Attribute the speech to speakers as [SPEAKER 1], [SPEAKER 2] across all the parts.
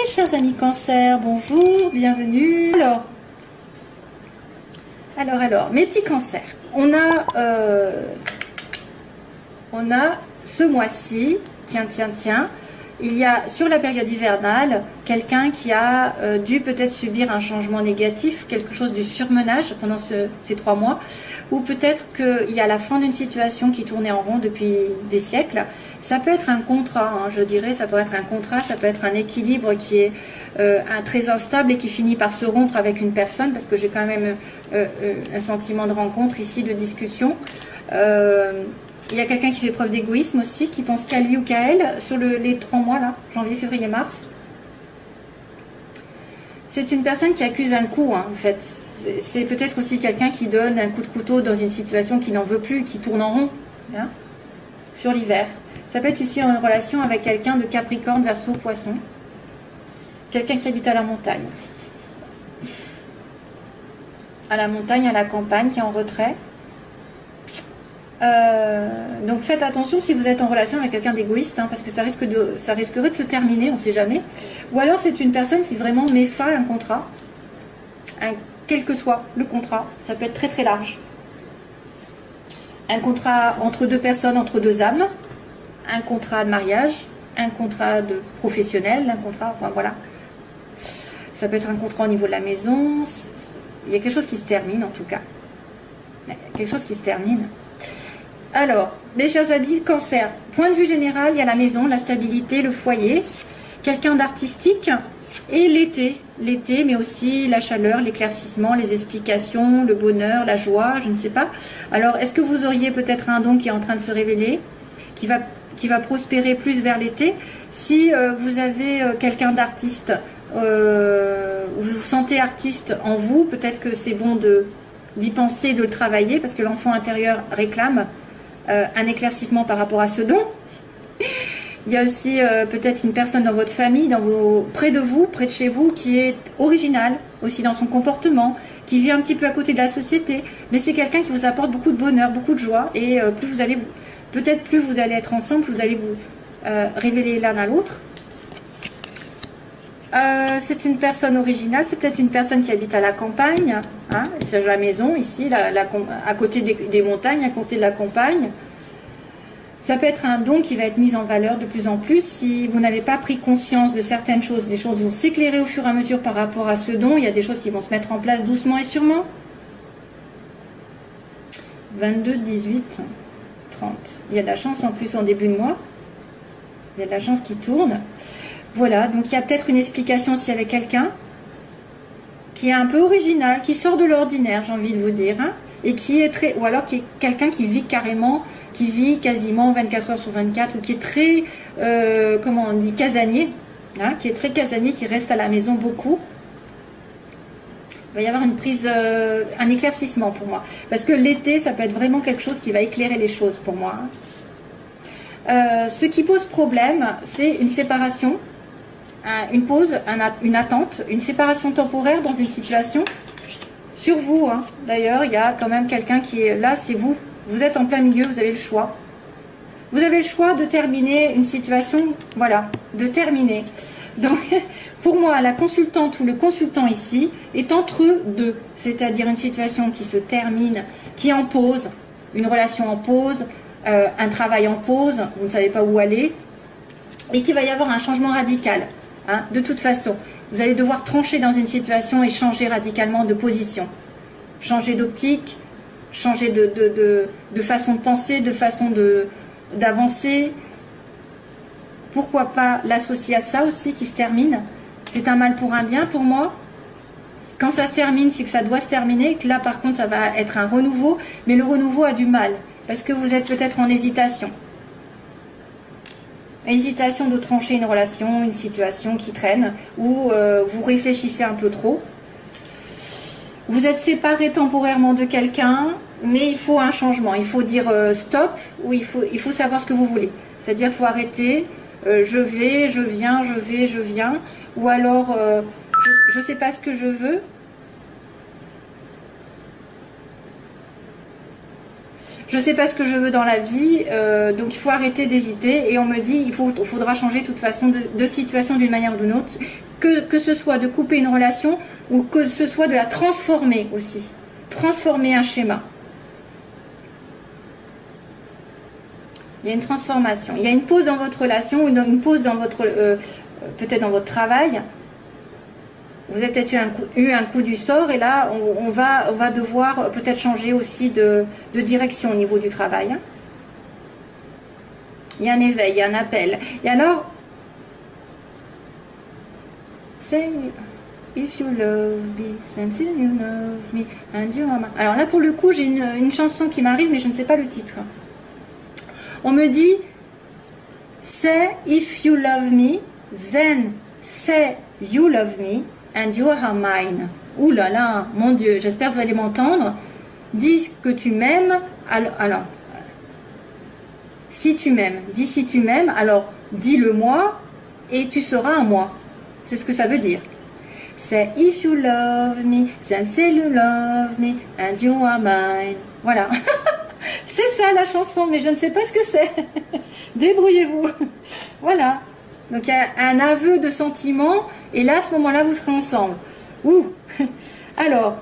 [SPEAKER 1] chers amis Cancer, bonjour, bienvenue. Alors, mes petits cancers, on a ce mois-ci, tiens, il y a sur la période hivernale quelqu'un qui a dû peut-être subir un changement négatif, quelque chose du surmenage pendant ces 3 mois, ou peut-être qu'il y a la fin d'une situation qui tournait en rond depuis des siècles. Ça peut être un contrat, hein, je dirais, ça peut être un contrat, ça peut être un équilibre qui est très instable et qui finit par se rompre avec une personne, parce que j'ai quand même un sentiment de rencontre ici, de discussion. Il y a quelqu'un qui fait preuve d'égoïsme aussi, qui pense qu'à lui ou qu'à elle, sur les 3 mois, là, janvier, février, mars. C'est une personne qui accuse un coup, hein, en fait. C'est peut-être aussi quelqu'un qui donne un coup de couteau dans une situation qui n'en veut plus, qui tourne en rond, hein, sur l'hiver. Ça peut être aussi en relation avec quelqu'un de Capricorne, Verseau, Poisson. Quelqu'un qui habite à la montagne. À la montagne, à la campagne, qui est en retrait. Donc faites attention si vous êtes en relation avec quelqu'un d'égoïste, hein, parce que ça risquerait de se terminer, on ne sait jamais. Ou alors c'est une personne qui vraiment met fin à un contrat, quel que soit le contrat, ça peut être très très large. Un contrat entre 2 personnes, entre 2 âmes, un contrat de mariage, un contrat de professionnel, un contrat, enfin, voilà. Ça peut être un contrat au niveau de la maison, il y a quelque chose qui se termine en tout cas. Quelque chose qui se termine. Alors, mes chers amis, Cancer, point de vue général, il y a la maison, la stabilité, le foyer, quelqu'un d'artistique et l'été, mais aussi la chaleur, l'éclaircissement, les explications, le bonheur, la joie, je ne sais pas. Alors, est-ce que vous auriez peut-être un don qui est en train de se révéler, qui va prospérer plus vers l'été? Si vous avez quelqu'un d'artiste, vous vous sentez artiste en vous, peut-être que c'est bon d'y penser, de le travailler, parce que l'enfant intérieur réclame un éclaircissement par rapport à ce don. Il y a aussi peut-être une personne dans votre famille, près de vous, près de chez vous, qui est originale aussi dans son comportement, qui vit un petit peu à côté de la société, mais c'est quelqu'un qui vous apporte beaucoup de bonheur, beaucoup de joie, et plus vous allez être ensemble, plus vous allez vous révéler l'un à l'autre. C'est une personne originale, c'est peut-être une personne qui habite à la campagne, hein, c'est la maison ici, à côté des montagnes, à côté de la campagne. Ça peut être un don qui va être mis en valeur de plus en plus. Si vous n'avez pas pris conscience de certaines choses, des choses vont s'éclairer au fur et à mesure par rapport à ce don. Il y a des choses qui vont se mettre en place doucement et sûrement. 22, 18, 30. Il y a de la chance en plus en début de mois. Il y a de la chance qui tourne. Voilà, donc il y a peut-être une explication aussi avec quelqu'un qui est un peu original, qui sort de l'ordinaire, j'ai envie de vous dire, hein, et qui est ou alors qui est quelqu'un qui vit quasiment 24 heures sur 24, ou qui est très, comment on dit, casanier, hein, qui est très casanier, qui reste à la maison beaucoup. Il va y avoir une prise, un éclaircissement pour moi, parce que l'été, ça peut être vraiment quelque chose qui va éclairer les choses pour moi, hein. Ce qui pose problème, c'est une séparation, une pause, une attente, une séparation temporaire dans une situation. Sur vous, hein. D'ailleurs, il y a quand même quelqu'un qui est là, c'est vous. Vous êtes en plein milieu, vous avez le choix. Vous avez le choix de terminer une situation, voilà, de terminer. Donc, pour moi, la consultante ou le consultant ici est entre deux, c'est-à-dire une situation qui se termine, qui est en pause, une relation en pause, un travail en pause, vous ne savez pas où aller, et qu'il va y avoir un changement radical, hein, de toute façon. Vous allez devoir trancher dans une situation et changer radicalement de position, changer d'optique, changer de façon de penser, de façon d'avancer. Pourquoi pas l'associer à ça aussi qui se termine? C'est un mal pour un bien pour moi. Quand ça se termine, c'est que ça doit se terminer, et que là par contre ça va être un renouveau, mais le renouveau a du mal, parce que vous êtes peut-être en hésitation. Hésitation de trancher une relation, une situation qui traîne, ou vous réfléchissez un peu trop. Vous êtes séparé temporairement de quelqu'un, mais il faut un changement. Il faut dire stop, ou il faut savoir ce que vous voulez. C'est-à-dire qu'il faut arrêter, je vais, je viens, je vais, je viens, ou alors je ne sais pas ce que je veux. je sais pas ce que je veux dans la vie, donc il faut arrêter d'hésiter. Et on me dit, faudra changer de toute façon de situation d'une manière ou d'une autre, que ce soit de couper une relation ou que ce soit de la transformer aussi, transformer un schéma. Il y a une transformation, il y a une pause dans votre relation, ou une pause dans votre, peut-être dans votre travail. Vous avez peut-être eu un coup du sort et là, on va devoir peut-être changer aussi de direction au niveau du travail. Il y a un éveil, il y a un appel. Et alors, say if you love me, until you love me, and you are mine. Alors là, pour le coup, j'ai une chanson qui m'arrive, mais je ne sais pas le titre. On me dit, say if you love me, then say you love me, and you are mine. Ouh là là, mon Dieu, j'espère que vous allez m'entendre. Dis que tu m'aimes, alors, si tu m'aimes, dis si tu m'aimes, alors dis-le moi, et tu seras un moi. C'est ce que ça veut dire. Say if you love me, then say you love me, and you are mine. Voilà. C'est ça la chanson, mais je ne sais pas ce que c'est. Débrouillez-vous. Voilà. Donc il y a un aveu de sentiment, et là, à ce moment-là, vous serez ensemble. Ouh. Alors,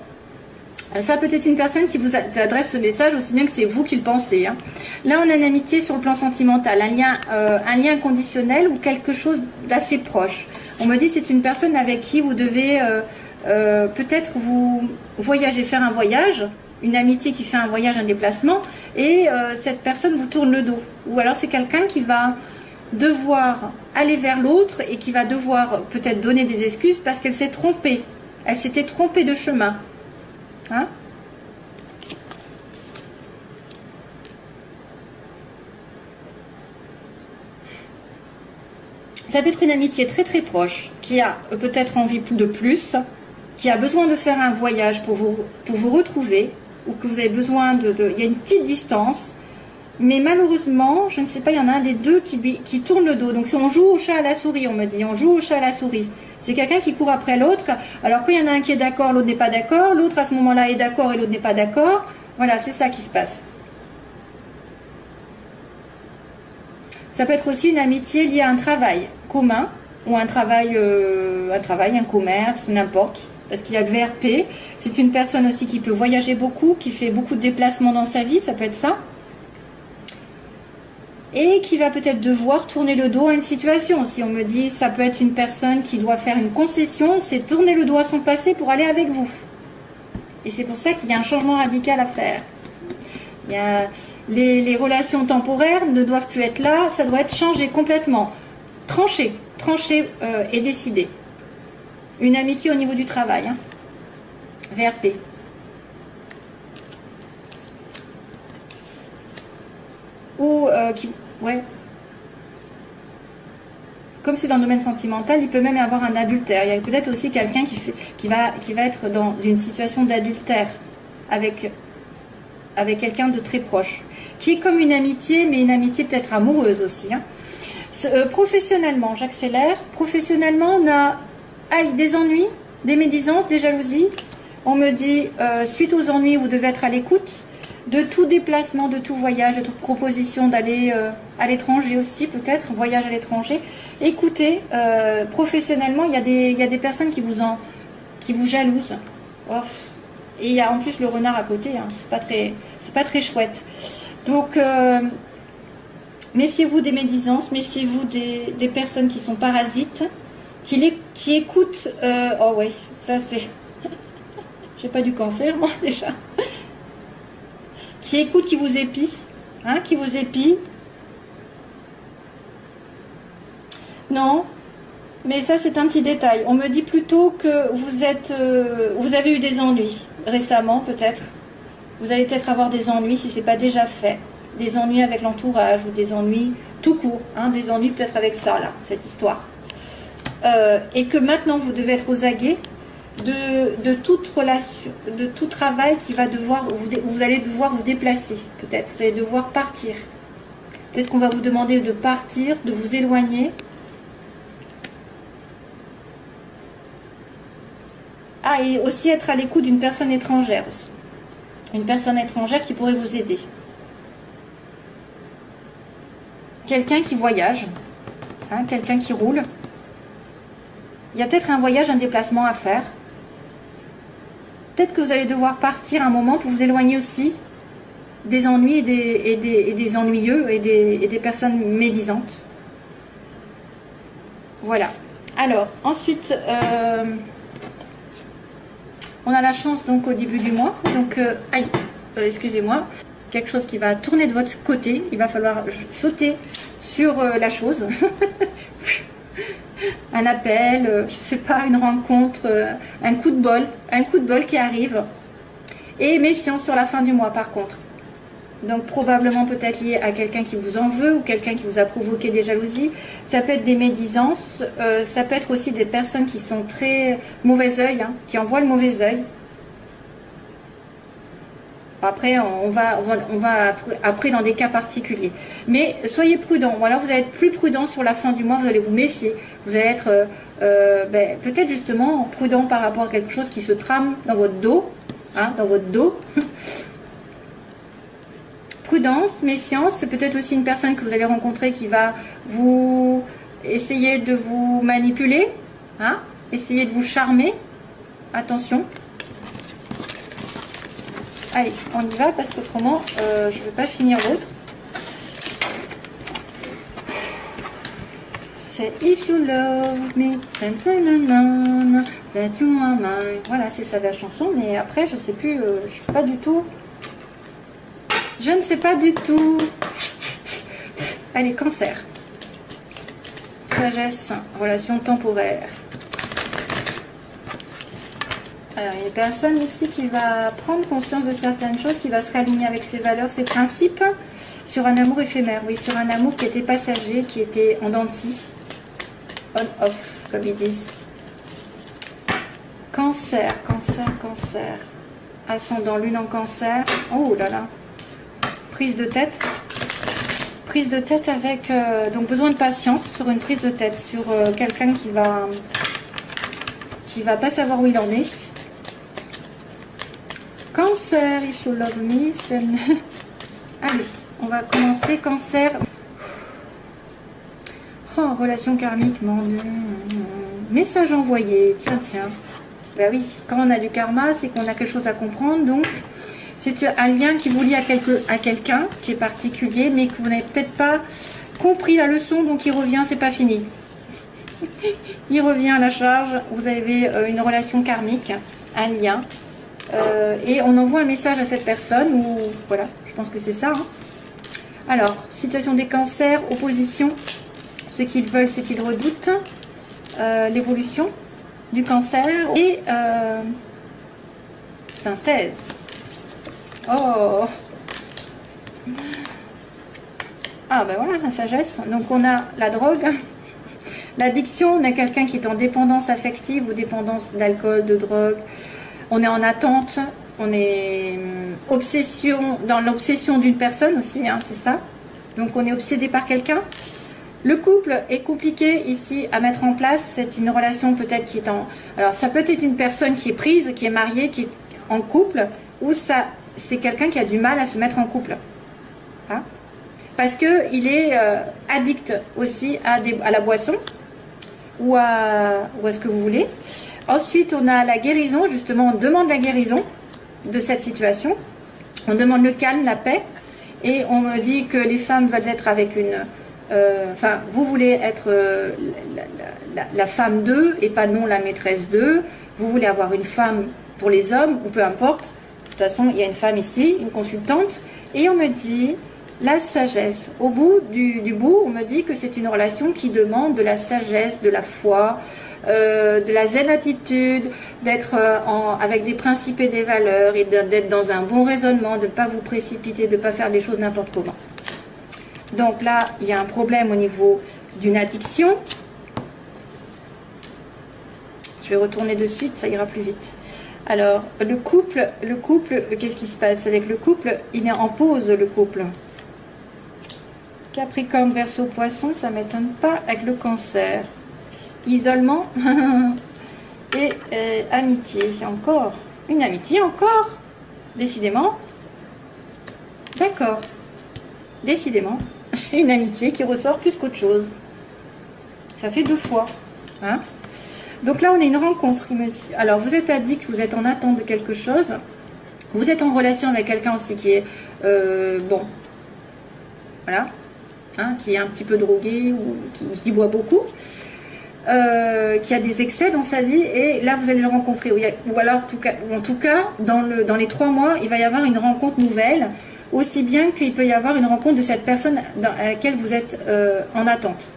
[SPEAKER 1] ça peut être une personne qui vous adresse ce message, aussi bien que c'est vous qui le pensez. Hein. Là, on a une amitié sur le plan sentimental, un lien conditionnel ou quelque chose d'assez proche. On me dit que c'est une personne avec qui vous devez peut-être vous voyager, faire un voyage, une amitié qui fait un voyage, un déplacement, et cette personne vous tourne le dos. Ou alors c'est quelqu'un qui va devoir aller vers l'autre et qui va devoir peut-être donner des excuses parce qu'elle s'est trompée. Elle s'était trompée de chemin. Hein? Ça peut être une amitié très très proche, qui a peut-être envie de plus, qui a besoin de faire un voyage pour vous retrouver, ou que vous avez besoin il y a une petite distance, mais malheureusement, je ne sais pas, il y en a un des deux qui tourne le dos. Donc on joue au chat à la souris, on me dit, on joue au chat à la souris. C'est quelqu'un qui court après l'autre. Alors quand il y en a un qui est d'accord, l'autre n'est pas d'accord, l'autre à ce moment-là est d'accord et l'autre n'est pas d'accord. Voilà, c'est ça qui se passe. Ça peut être aussi une amitié liée à un travail commun, ou un travail, un commerce, n'importe. Parce qu'il y a le VRP. C'est une personne aussi qui peut voyager beaucoup, qui fait beaucoup de déplacements dans sa vie, ça peut être ça. Et qui va peut-être devoir tourner le dos à une situation. Si on me dit, ça peut être une personne qui doit faire une concession, c'est tourner le dos à son passé pour aller avec vous. Et c'est pour ça qu'il y a un changement radical à faire. Il y a les relations temporaires ne doivent plus être là, ça doit être changé complètement. Tranché et décidé. Une amitié au niveau du travail. Hein. VRP. Ou ouais. Comme c'est dans le domaine sentimental, il peut même y avoir un adultère. Il y a peut-être aussi quelqu'un qui va être dans une situation d'adultère avec quelqu'un de très proche, qui est comme une amitié, mais une amitié peut-être amoureuse aussi. Hein. Professionnellement, j'accélère. Professionnellement, on a des ennuis, des médisances, des jalousies. On me dit, suite aux ennuis, vous devez être à l'écoute de tout déplacement, de tout voyage, de toute proposition d'aller à l'étranger aussi, peut-être, voyage à l'étranger. Écoutez, professionnellement, il y a des personnes qui vous jalousent. Oh. Et il y a en plus le renard à côté, hein. C'est pas très chouette. Donc, méfiez-vous des médisances, méfiez-vous des personnes qui sont parasites, qui écoutent. Oh oui, ça c'est. J'ai pas du cancer, moi, déjà. Qui écoutent, qui vous épient, hein, qui vous épient. Non, mais ça c'est un petit détail. On me dit plutôt que vous avez eu des ennuis récemment, peut-être. Vous allez peut-être avoir des ennuis si ce n'est pas déjà fait. Des ennuis avec l'entourage ou des ennuis tout court. Hein, des ennuis peut-être avec ça, là, cette histoire. Et que maintenant vous devez être aux aguets de toute relation, de tout travail qui va devoir, vous allez devoir vous déplacer, peut-être. Vous allez devoir partir. Peut-être qu'on va vous demander de partir, de vous éloigner. Ah, et aussi être à l'écoute d'une personne étrangère aussi. Une personne étrangère qui pourrait vous aider. quelqu'un qui voyage, hein, quelqu'un qui roule. Il y a peut-être un voyage, un déplacement à faire. Peut-être que vous allez devoir partir un moment pour vous éloigner aussi des ennuis et des ennuyeux et des personnes médisantes. Voilà. Alors, ensuite, on a la chance donc au début du mois. Donc, aïe, excusez-moi, quelque chose qui va tourner de votre côté. Il va falloir sauter sur la chose. Un appel, je sais pas, une rencontre, un coup de bol qui arrive. Et méfiance sur la fin du mois par contre. Donc probablement peut-être lié à quelqu'un qui vous en veut ou quelqu'un qui vous a provoqué des jalousies. Ça peut être des médisances, ça peut être aussi des personnes qui sont très mauvais œil, hein, qui envoient le mauvais œil. Après, on va après dans des cas particuliers. Mais soyez prudents. Voilà, vous allez être plus prudent sur la fin du mois. Vous allez vous méfier. Vous allez être peut-être justement prudent par rapport à quelque chose qui se trame dans votre dos. Hein, dans votre dos. Prudence, méfiance. C'est peut-être aussi une personne que vous allez rencontrer qui va vous essayer de vous manipuler. Hein, essayer de vous charmer. Attention. Allez, on y va parce qu'autrement, je ne vais pas finir l'autre. C'est If you love me, that you are mine. Voilà, c'est ça la chanson. Mais après, je ne sais plus, je suis pas du tout. Je ne sais pas du tout. Allez, Cancer. Sagesse, relation temporaire. Alors, il y a une personne ici qui va prendre conscience de certaines choses, qui va se réaligner avec ses valeurs, ses principes, sur un amour éphémère. Oui, sur un amour qui était passager, qui était en dents de scie, on-off, comme ils disent. Cancer, cancer, cancer. Ascendant lune en cancer. Oh là là. Prise de tête. Prise de tête avec, donc besoin de patience sur une prise de tête, sur quelqu'un qui va pas savoir où il en est. Cancer, if you love me. Allez, on va commencer. Cancer. Oh, relation karmique, mon Dieu. Message envoyé. Tiens, tiens. Ben oui, quand on a du karma, c'est qu'on a quelque chose à comprendre. Donc, c'est un lien qui vous lie à quelqu'un qui est particulier, mais que vous n'avez peut-être pas compris la leçon. Donc, il revient, c'est pas fini. Il revient à la charge. Vous avez une relation karmique, un lien. Et on envoie un message à cette personne, ou voilà, je pense que c'est ça. Hein. Alors, situation des cancers, opposition, ce qu'ils veulent, ce qu'ils redoutent, l'évolution du cancer et synthèse. Oh! Ah ben voilà, la sagesse. Donc on a la drogue, l'addiction, on a quelqu'un qui est en dépendance affective ou dépendance d'alcool, de drogue. On est en attente, on est dans l'obsession d'une personne aussi, hein, c'est ça. Donc on est obsédé par quelqu'un. Le couple est compliqué ici à mettre en place. C'est une relation peut-être qui est en... Alors ça peut être une personne qui est prise, qui est mariée, qui est en couple, ou ça, c'est quelqu'un qui a du mal à se mettre en couple. Hein, parce qu'il est addict aussi à la boisson, ou à ce que vous voulez. Ensuite, on a la guérison. Justement, on demande la guérison de cette situation. On demande le calme, la paix. Et on me dit que les femmes veulent être avec une... Enfin, vous voulez être la femme d'eux et pas non la maîtresse d'eux. Vous voulez avoir une femme pour les hommes, ou peu importe. De toute façon, il y a une femme ici, une consultante. Et on me dit la sagesse. Au bout du bout, on me dit que c'est une relation qui demande de la sagesse, de la foi, de la zen attitude, d'être avec des principes et des valeurs, et d'être dans un bon raisonnement, de ne pas vous précipiter, de ne pas faire les choses n'importe comment. Donc là, il y a un problème au niveau d'une addiction. Je vais retourner de suite, ça ira plus vite. Alors, le couple, qu'est-ce qui se passe avec le couple? Il est en pause, le couple. Capricorne, Verseau, Poisson, ça ne m'étonne pas avec le Cancer. Isolement et amitié. Encore une amitié, encore. Décidément. D'accord. Décidément. J'ai une amitié qui ressort plus qu'autre chose. Ça fait 2 fois. Hein. Donc là, on a une rencontre. Alors, vous êtes addict, vous êtes en attente de quelque chose. Vous êtes en relation avec quelqu'un aussi qui est, bon, voilà, hein, qui est un petit peu drogué ou qui boit beaucoup. Qui a des excès dans sa vie, et là vous allez le rencontrer, ou alors en tout cas dans les 3 mois il va y avoir une rencontre nouvelle, aussi bien qu'il peut y avoir une rencontre de cette personne à laquelle vous êtes en attente.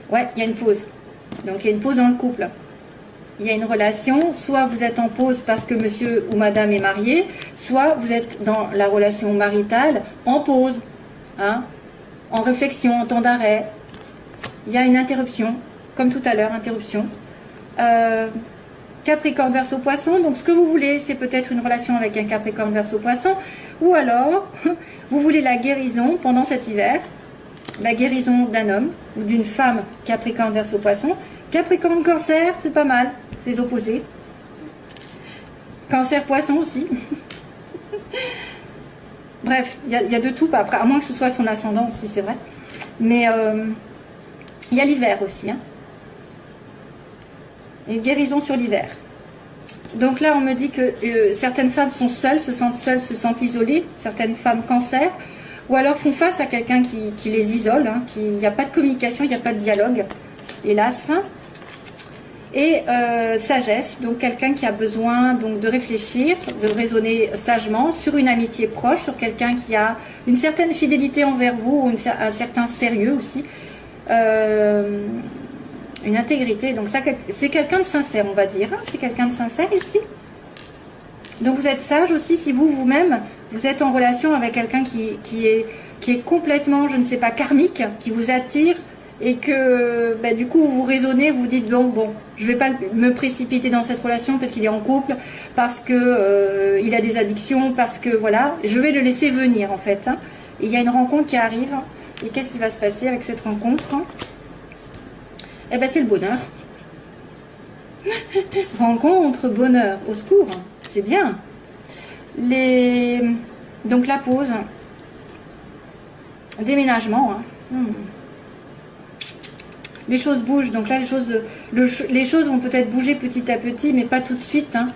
[SPEAKER 1] Ouais, il y a une pause, donc il y a une pause dans le couple, il y a une relation, soit vous êtes en pause parce que monsieur ou madame est marié, soit vous êtes dans la relation maritale en pause, hein, en réflexion, en temps d'arrêt. Il y a une interruption, comme tout à l'heure, interruption. Capricorne Verseau Poisson, donc ce que vous voulez, c'est peut-être une relation avec un Capricorne Verseau Poisson, ou alors, vous voulez la guérison pendant cet hiver, la guérison d'un homme ou d'une femme Capricorne Verseau Poisson. Capricorne Cancer, c'est pas mal, les opposés. Cancer Poisson aussi. Bref, il y a de tout, après, à moins que ce soit son ascendant aussi, c'est vrai. Mais... il y a l'hiver aussi, hein. Une guérison sur l'hiver. Donc là, on me dit que certaines femmes sont seules, se sentent isolées, certaines femmes cancer, ou alors font face à quelqu'un qui les isole, hein, il n'y a pas de communication, il n'y a pas de dialogue, hélas. Et sagesse, donc quelqu'un qui a besoin donc, de réfléchir, de raisonner sagement sur une amitié proche, sur quelqu'un qui a une certaine fidélité envers vous, ou un certain sérieux aussi. Une intégrité, donc ça c'est quelqu'un de sincère, on va dire, hein, c'est quelqu'un de sincère ici. Donc vous êtes sage aussi si vous-même vous êtes en relation avec quelqu'un qui est complètement, je ne sais pas, karmique, qui vous attire, et que bah, du coup vous raisonnez, vous dites bon, je vais pas me précipiter dans cette relation parce qu'il est en couple, parce que il a des addictions, parce que voilà, je vais le laisser venir en fait, hein. Et il y a une rencontre qui arrive. Et qu'est-ce qui va se passer avec cette rencontre? Eh bien, c'est le bonheur. Rencontre, bonheur, au secours. C'est bien. Donc, la pause. Déménagement. Hein. Les choses bougent. Donc là, les choses vont peut-être bouger petit à petit, mais pas tout de suite. Hein.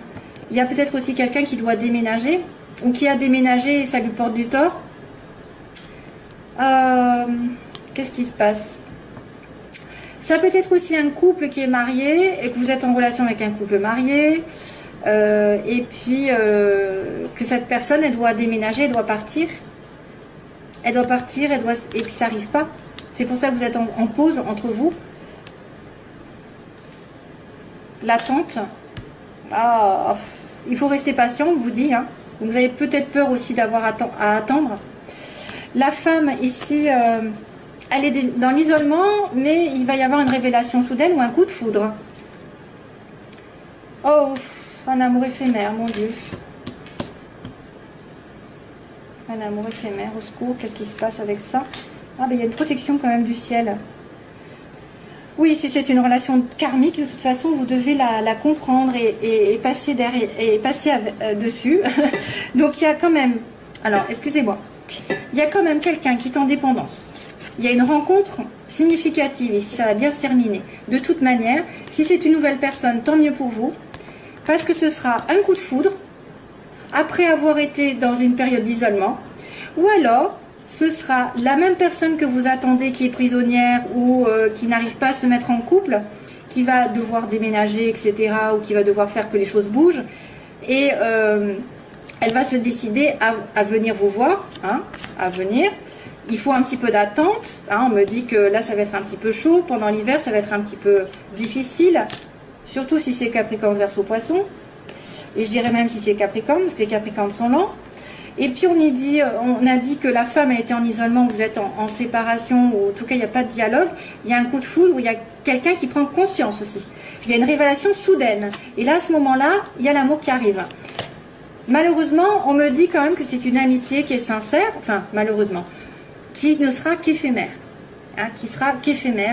[SPEAKER 1] Il y a peut-être aussi quelqu'un qui doit déménager, ou qui a déménagé et ça lui porte du tort. Qu'est-ce qui se passe? Ça peut être aussi un couple qui est marié et que vous êtes en relation avec un couple marié, et puis que cette personne elle doit déménager, elle doit partir, et puis ça n'arrive pas. C'est pour ça que vous êtes en pause entre vous. L'attente. Il faut rester patient, on vous dit. Hein. Vous avez peut-être peur aussi d'avoir à attendre. La femme ici, elle est dans l'isolement, mais il va y avoir une révélation soudaine ou un coup de foudre. Oh, un amour éphémère, mon Dieu. Un amour éphémère, au secours, qu'est-ce qui se passe avec ça? Ah, ben il y a une protection quand même du ciel. Oui, si c'est une relation karmique, de toute façon, vous devez la comprendre et passer derrière, et passer dessus. Donc il y a quand même, alors excusez-moi, il y a quand même quelqu'un qui est en dépendance. Il y a une rencontre significative et ça va bien se terminer. De toute manière, si c'est une nouvelle personne, tant mieux pour vous, parce que ce sera un coup de foudre, après avoir été dans une période d'isolement, ou alors ce sera la même personne que vous attendez qui est prisonnière ou qui n'arrive pas à se mettre en couple, qui va devoir déménager, etc., ou qui va devoir faire que les choses bougent, et elle va se décider à venir vous voir, hein, à venir. Il faut un petit peu d'attente, hein, on me dit que là ça va être un petit peu chaud, pendant l'hiver ça va être un petit peu difficile, surtout si c'est Capricorne Verseau Poisson, et je dirais même si c'est Capricorne, parce que les Capricornes sont lents. Et puis on a dit que la femme a été en isolement, vous êtes en séparation, ou en tout cas il n'y a pas de dialogue, il y a un coup de foudre où il y a quelqu'un qui prend conscience aussi. Il y a une révélation soudaine, et là à ce moment-là, il y a l'amour qui arrive. Malheureusement, on me dit quand même que c'est une amitié qui est sincère, enfin malheureusement, qui ne sera qu'éphémère, hein,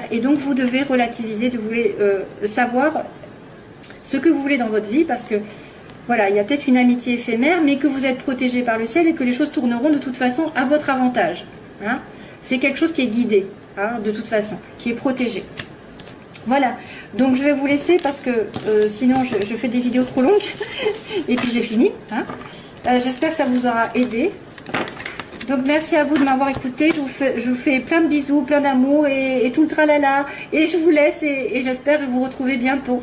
[SPEAKER 1] et donc vous devez relativiser, vous voulez savoir ce que vous voulez dans votre vie, parce que voilà, il y a peut-être une amitié éphémère, mais que vous êtes protégé par le ciel et que les choses tourneront de toute façon à votre avantage. Hein. C'est quelque chose qui est guidé, hein, de toute façon, qui est protégé. Voilà, donc je vais vous laisser parce que sinon je fais des vidéos trop longues. Et puis j'ai fini. Hein. J'espère que ça vous aura aidé. Donc merci à vous de m'avoir écouté. Je vous fais plein de bisous, plein d'amour et tout le tralala. Et je vous laisse et j'espère vous retrouver bientôt.